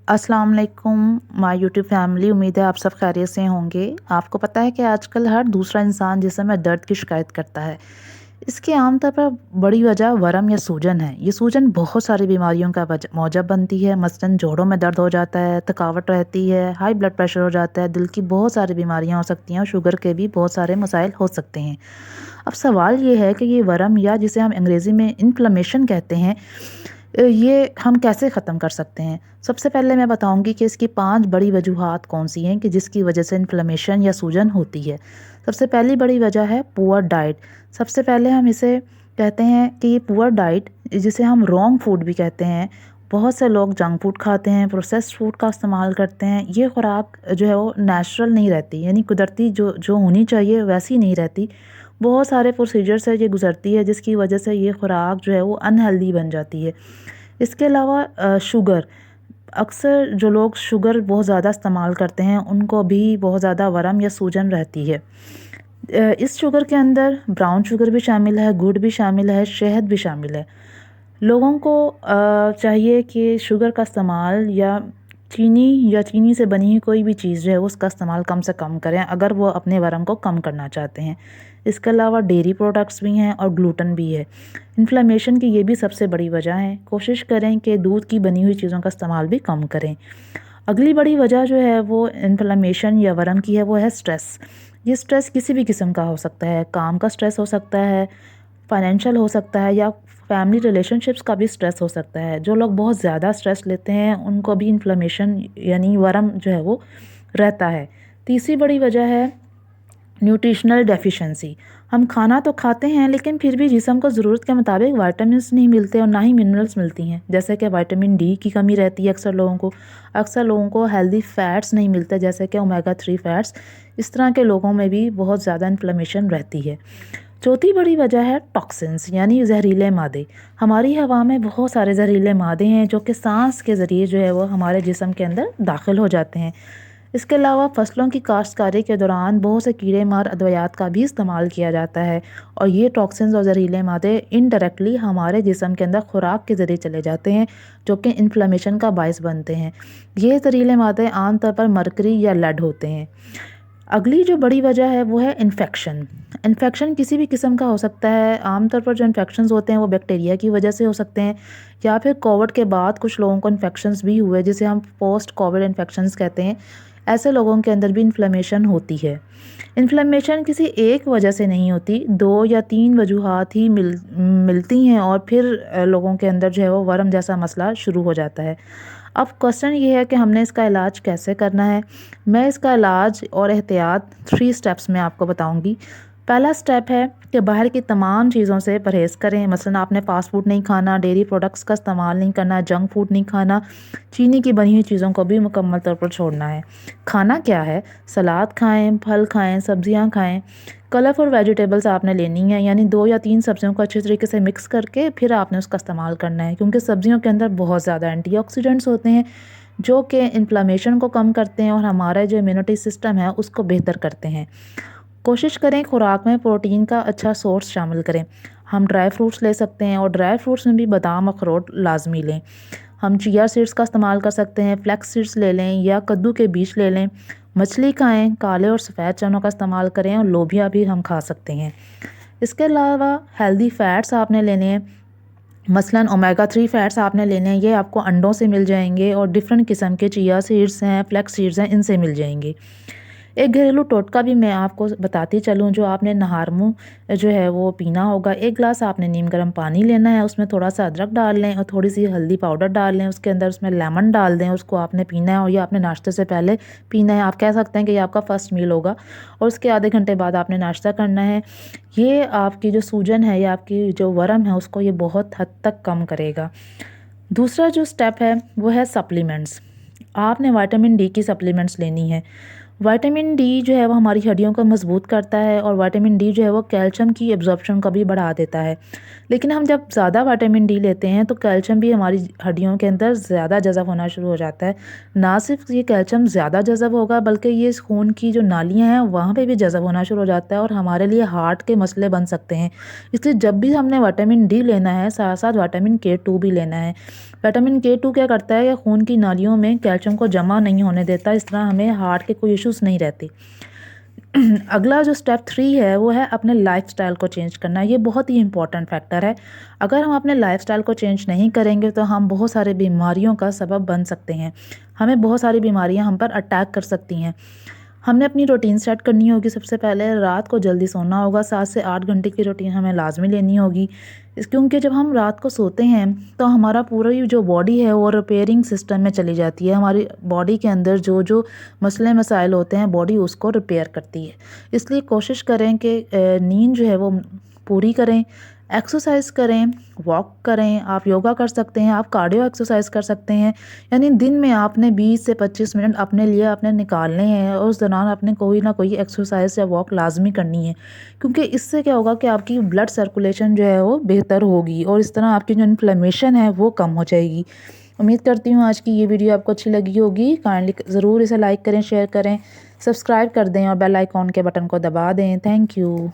अस्सलाम वालेकुम my YouTube family. उम्मीद है आप सब खैरियत से होंगे। आपको पता है कि आजकल हर दूसरा इंसान जिस्म में दर्द की शिकायत करता है। इसकी आमतौर पर बड़ी वजह वर्म या सूजन है। ये सूजन बहुत सारी बीमारियों का मौजब बनती है। मसलन जोड़ों में दर्द हो जाता है, थकावट रहती है, हाई ब्लड प्रेशर हो जाता है, दिल की बहुत सारी बीमारियां हो सकती हैं और शुगर के भी बहुत सारे मसाइल हो सकते हैं। अब सवाल ये है कि ये वर्म या जिसे हम अंग्रेज़ी में इन्फ्लेमेशन कहते हैं, ये हम कैसे ख़त्म कर सकते हैं। सबसे पहले मैं बताऊंगी कि इसकी 5 बड़ी वजूहात कौन सी हैं कि जिसकी वजह से इन्फ्लेमेशन या सूजन होती है। सबसे पहली बड़ी वजह है पुअर डाइट। सबसे पहले हम इसे कहते हैं कि ये पुअर डाइट, जिसे हम रॉन्ग फूड भी कहते हैं। बहुत से लोग जंक फूड खाते हैं, प्रोसेस्ड फूड का इस्तेमाल करते हैं। ये खुराक जो है वो नेचुरल नहीं रहती, यानी कुदरती जो जो होनी चाहिए वैसी नहीं रहती। बहुत सारे प्रोसीजर से ये गुजरती है, जिसकी वजह से ये खुराक जो है वो अनहेल्दी बन जाती है। इसके अलावा शुगर, अक्सर जो लोग शुगर बहुत ज़्यादा इस्तेमाल करते हैं उनको भी बहुत ज़्यादा वर्म या सूजन रहती है। इस शुगर के अंदर ब्राउन शुगर भी शामिल है, गुड़ भी शामिल है, शहद भी शामिल है। लोगों को चाहिए कि शुगर का इस्तेमाल या चीनी से बनी हुई कोई भी चीज़ जो है वो उसका इस्तेमाल कम से कम करें अगर वो अपने वर्म को कम करना चाहते हैं। इसके अलावा डेयरी प्रोडक्ट्स भी हैं और ग्लूटन भी है। इन्फ्लेमेशन की ये भी सबसे बड़ी वजह है। कोशिश करें कि दूध की बनी हुई चीज़ों का इस्तेमाल भी कम करें। अगली बड़ी वजह जो है वो इन्फ्लेमेशन या वर्म की है, वो है स्ट्रेस। ये स्ट्रेस किसी भी किस्म का हो सकता है। काम का स्ट्रेस हो सकता है, फाइनेंशियल हो सकता है, या फैमिली रिलेशनशिप्स का भी स्ट्रेस हो सकता है। जो लोग बहुत ज़्यादा स्ट्रेस लेते हैं उनको भी इन्फ्लेमेशन यानी वर्म जो है वो रहता है। तीसरी बड़ी वजह है न्यूट्रिशनल डेफिशिएंसी। हम खाना तो खाते हैं लेकिन फिर भी जिस्म को ज़रूरत के मुताबिक विटामिन्स नहीं मिलते और ना ही मिनरल्स मिलती हैं। जैसे कि विटामिन डी की कमी रहती है अक्सर लोगों को हेल्दी फ़ैट्स नहीं मिलते, जैसे कि ओमेगा 3 फ़ैट्स। इस तरह के लोगों में भी बहुत ज़्यादा इन्फ्लेमेशन रहती है। चौथी बड़ी वजह है टॉक्सिन्स यानी जहरीले मादे। हमारी हवा में बहुत सारे जहरीले मादे हैं जो कि सांस के ज़रिए जो है वो हमारे जिस्म के अंदर दाखिल हो जाते हैं। इसके अलावा फसलों की काश्तकारी के दौरान बहुत से कीड़े मार अद्वियात का भी इस्तेमाल किया जाता है और ये टॉक्सिन्स और जहरीले मादे इनडायरेक्टली हमारे जिस्म के अंदर खुराक के ज़रिए चले जाते हैं, जो कि इन्फ्लेमेशन का बायस बनते हैं। ये जहरीले मादे आमतौर पर मरकरी या लेड होते हैं। अगली जो बड़ी वजह है वो है इन्फेक्शन। इन्फेक्शन किसी भी किस्म का हो सकता है। आमतौर पर जो इन्फेक्शंस होते हैं वो बैक्टीरिया की वजह से हो सकते हैं, या फिर कोविड के बाद कुछ लोगों को इन्फेक्शंस भी हुए जिसे हम पोस्ट कोविड इन्फेक्शंस कहते हैं। ऐसे लोगों के अंदर भी इन्फ्लेमेशन होती है। इन्फ्लेमेशन किसी एक वजह से नहीं होती, 2 या 3 वजूहात ही मिलती हैं और फिर लोगों के अंदर जो है वो वर्म जैसा मसला शुरू हो जाता है। अब क्वेश्चन ये है कि हमने इसका इलाज कैसे करना है। मैं इसका इलाज और एहतियात 3 स्टेप्स में आपको बताऊंगी। पहला स्टेप है कि बाहर की तमाम चीज़ों से परहेज़ करें। मसलन आपने फ़ास्ट फूड नहीं खाना, डेयरी प्रोडक्ट्स का इस्तेमाल नहीं करना, जंक फूड नहीं खाना, चीनी की बनी हुई चीज़ों को भी मुकम्मल तौर पर छोड़ना है। खाना क्या है? सलाद खाएं, फल खाएं, सब्जियां खाएं। कलरफुल वेजिटेबल्स आपने लेनी है, यानी 2 या 3 सब्जियों को अच्छे तरीके से मिक्स करके फिर आपने उसका इस्तेमाल करना है, क्योंकि सब्जियों के अंदर बहुत ज़्यादा एंटीऑक्सीडेंट्स होते हैं जो कि इन्फ्लेमेशन को कम करते हैं और हमारा जो इम्यूनिटी सिस्टम है उसको बेहतर करते हैं। कोशिश करें खुराक में प्रोटीन का अच्छा सोर्स शामिल करें। हम ड्राई फ्रूट्स ले सकते हैं और ड्राई फ्रूट्स में भी बादाम, अखरोट लाजमी लें। हम चिया सीड्स का इस्तेमाल कर सकते हैं, फ्लैक्स सीड्स ले लें या कद्दू के बीज ले लें। मछली खाएं, काले और सफ़ेद चनों का इस्तेमाल करें और लोबिया भी हम खा सकते हैं। इसके अलावा हेल्दी फ़ैट्स आपने लेने हैं। मसलन ओमेगा 3 फ़ैट्स आपने लेने हैं, ये आपको अंडों से मिल जाएंगे और डिफरेंट किस्म के चिया सीड्स हैं, फ्लैक्स सीड्स हैं, इनसे मिल जाएंगे। एक घरेलू टोटका भी मैं आपको बताती चलूँ जो आपने नहार मुँह जो है वो पीना होगा। 1 गिलास आपने नीम गर्म पानी लेना है, उसमें थोड़ा सा अदरक डाल लें और थोड़ी सी हल्दी पाउडर डाल लें, उसके अंदर उसमें लेमन डाल दें, उसको आपने पीना है और ये आपने नाश्ते से पहले पीना है। आप कह सकते हैं कि ये आपका फ़र्स्ट मील होगा और उसके आधे घंटे बाद आपने नाश्ता करना है। ये आपकी जो सूजन है या आपकी जो वर्म है उसको ये बहुत हद तक कम करेगा। दूसरा जो स्टेप है वो है सप्लीमेंट्स। आपने विटामिन डी की सप्लीमेंट्स लेनी है। विटामिन डी जो है वो हमारी हड्डियों को मज़बूत करता है और विटामिन डी जो है वो कैल्शियम की एब्ज़ॉर्प्शन को भी बढ़ा देता है। लेकिन हम जब ज़्यादा विटामिन डी लेते हैं तो कैल्शियम भी हमारी हड्डियों के अंदर ज़्यादा जज़ब होना शुरू हो जाता है। ना सिर्फ ये कैल्शियम ज़्यादा जज़ब होगा बल्कि ये इस खून की जो नालियाँ हैं वहाँ पे भी जज़ब होना शुरू हो जाता है और हमारे लिए हार्ट के मसले बन सकते हैं। इसलिए जब भी हमने विटामिन डी लेना है साथ साथ विटामिन के 2 भी लेना है। विटामिन के 2 क्या करता है कि खून की नालियों में कैल्शियम को जमा नहीं होने देता, इस तरह हमें हार्ट के कोई इश्यूज़ नहीं रहते। अगला जो स्टेप 3 है वो है अपने लाइफ़स्टाइल को चेंज करना। ये बहुत ही इम्पोर्टेंट फैक्टर है। अगर हम अपने लाइफ़स्टाइल को चेंज नहीं करेंगे तो हम बहुत सारी बीमारियों का सबब बन सकते हैं। हमें बहुत सारी बीमारियां हम पर अटैक कर सकती हैं। हमने अपनी रूटीन सेट करनी होगी। सबसे पहले रात को जल्दी सोना होगा। 7 से 8 घंटे की रूटीन हमें लाजमी लेनी होगी। क्योंकि जब हम रात को सोते हैं तो हमारा पूरी जो बॉडी है वो रिपेयरिंग सिस्टम में चली जाती है। हमारी बॉडी के अंदर जो जो मसले मसाइल होते हैं बॉडी उसको रिपेयर करती है। इसलिए कोशिश करें कि नींद जो है वो पूरी करें, एक्सरसाइज करें, वॉक करें, आप योगा कर सकते हैं, आप कार्डियो एक्सरसाइज कर सकते हैं। यानी दिन में आपने 20 से 25 मिनट अपने लिए आपने निकालने हैं और उस दौरान आपने कोई ना कोई एक्सरसाइज या वॉक लाजमी करनी है। क्योंकि इससे क्या होगा कि आपकी ब्लड सर्कुलेशन जो है वो बेहतर होगी और इस तरह आपकी जो इन्फ्लेमेशन है वो कम हो जाएगी। उम्मीद करती हूँ आज की ये वीडियो आपको अच्छी लगी होगी। काइंडली ज़रूर इसे लाइक करें, शेयर करें, सब्सक्राइब कर दें और बेल आइकॉन के बटन को दबा दें। Thank you.